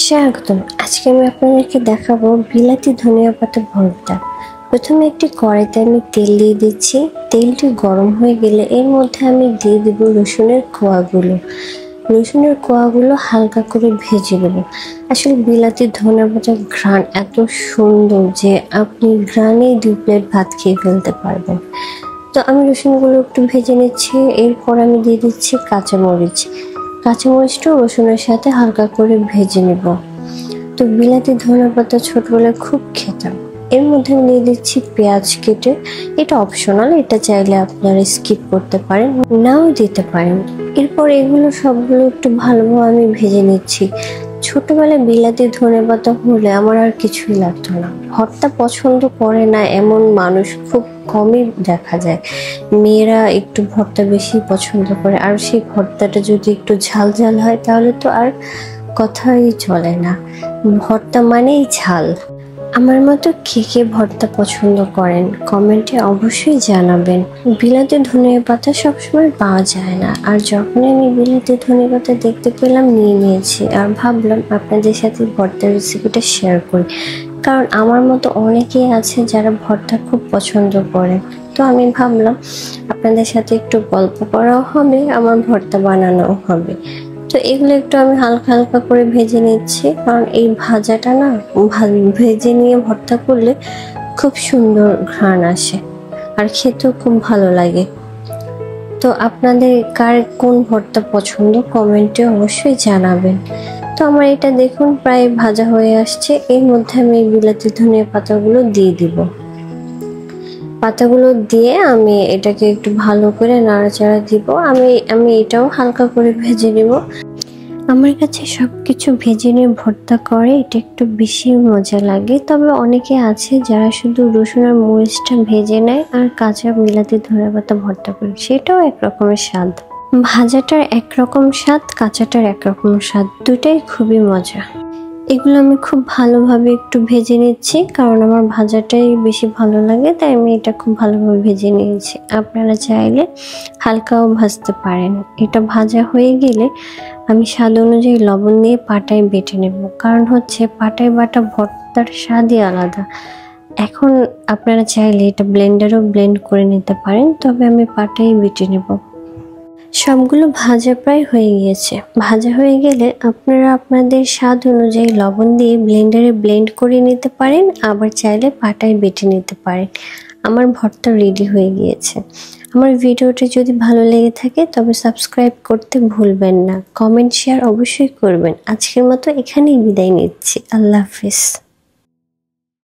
স্বাগতম। আজকে আমি আপনাদেরকে দেখাবো বিলাতি ধনিয়া পাতা ভর্তা। প্রথমে একটি কড়াইতে আমি তেল দিয়ে দিচ্ছি। তেলটি গরম হয়ে গেলে এর মধ্যে আমি দিয়ে দেবো রসুনের কোয়াগুলো হালকা করে ভেজে নেব। আসলে বিলাতি ধনিয়া পাতার ঘ্রাণ এত সুন্দর যে আপনি ঘ্রাণেই 2 প্লেট ভাত খেয়ে ফেলতে পারবেন। তো আমি রসুনগুলো একটু ভেজে নিচ্ছি। এরপর আমি দিয়ে দিচ্ছি কাঁচামরিচটাও রসুনের সাথে হালকা করে ভেজে নেব। তো বিলাতি ধনিয়া পাতা ছোটবেলায় খুব খেতাম। এর মধ্যে আমি দিয়ে দিচ্ছি পেঁয়াজ কেটে। এটা অপশনাল, এটা চাইলে আপনারা স্কিপ করতে পারেন, নাও দিতে পারেন। এরপর এগুলো সবগুলো একটু ভালোভাবে আমি ভেজে নিচ্ছি। ছোটবেলায় বিলাতি ধনিয়া পাতা হলে আমার আর কিছুই লাগতো না। ভর্তা পছন্দ করে না এমন মানুষ খুব কমই দেখা যায়। মেয়েরা একটু ভর্তা বেশি পছন্দ করে, আর সেই ভর্তাটা যদি একটু ঝাল ঝাল হয় তাহলে তো আর কথাই চলে না। ভর্তা মানেই ঝাল। আমার মতো কে কে ভর্তা পছন্দ করেন কমেন্টে অবশ্যই জানাবেন। বিলাতি ধনিয়া পাতা সবসময় পাওয়া যায় না, আর যখনই আমি বিলাতি ধনিয়া পাতা দেখতে পেলাম নিয়ে নিয়েছি, আর ভাবলাম আপনাদের সাথে ভর্তার রেসিপিটা শেয়ার করি। কারণ আমার মতো অনেকেই আছে যারা ভর্তা খুব পছন্দ করে। তো আমি ভাবলাম আপনাদের সাথে একটু গল্প করাও হবে, আমার ভর্তা বানানোও হবে। তো এগুলো একটু আমি হালকা হালকা করে ভেজে নিচ্ছি, কারণ এই ভাজাটা না ভেজে নিয়ে ভর্তা করলে খুব সুন্দর ঘ্রাণ আসে আর খেতেও খুব ভালো লাগে। তো আপনাদের কার কোন ভর্তা পছন্দ কমেন্টে অবশ্যই জানাবেন। তো আমার এটা দেখুন প্রায় ভাজা হয়ে আসছে। এর মধ্যে আমি বিলাতি ধনিয়া পাতাগুলো দিয়ে দিব। পাতাগুলো দিয়ে আমি এটাকে একটু ভালো করে নাড়াচাড়া দিব। আমি এটাও হালকা করে ভেজে নিব। আমার কাছে সবকিছু ভেজে নিয়ে ভর্তা করে এটা একটু বেশি মজা লাগে। তবে অনেকে আছে যারা শুধু রসুন আর মরিচটা ভেজে নেয় আর কাঁচা বিলাতি ধনিয়া পাতা ভর্তা করে, সেটাও একরকমের স্বাদ। ভাজাটার একরকম স্বাদ, কাঁচাটার একরকম স্বাদ, দুটাই খুবই মজা। এগুলো আমি খুব ভালোভাবে একটু ভেজে নিচ্ছি, কারণ আমার ভাজাটাই বেশি ভালো লাগে, তাই আমি এটা খুব ভালোভাবে ভেজে নিয়েছি। আপনারা চাইলে হালকাও ভাজতে পারেন। এটা ভাজা হয়ে গেলে আমি স্বাদ অনুযায়ী লবণ দিয়ে পাটায় বেটে নেব, কারণ হচ্ছে পাটায় বাটা ভর্তার স্বাদই আলাদা। এখন আপনারা চাইলে এটা ব্লেন্ডারও ব্লেন্ড করে নিতে পারেন, তবে আমি পাটায় বেটে নেব। সবগুলো ভাজা প্রায় হয়ে গিয়েছে। ভাজা হয়ে গেলে আপনারা আপনাদের স্বাদ অনুযায়ী লবণ দিয়ে ব্লেন্ডারে ব্লেন্ড করে নিতে পারেন, আবার চাইলে পাটায় বেটে নিতে পারেন। আমার ভর্তা রেডি হয়ে গিয়েছে। আমার ভিডিওটি যদি ভালো লেগে থাকে তবে সাবস্ক্রাইব করতে ভুলবেন না। কমেন্ট শেয়ার অবশ্যই করবেন। আজকের মতো এখানেই বিদায় নিচ্ছি। আল্লাহ হাফেজ।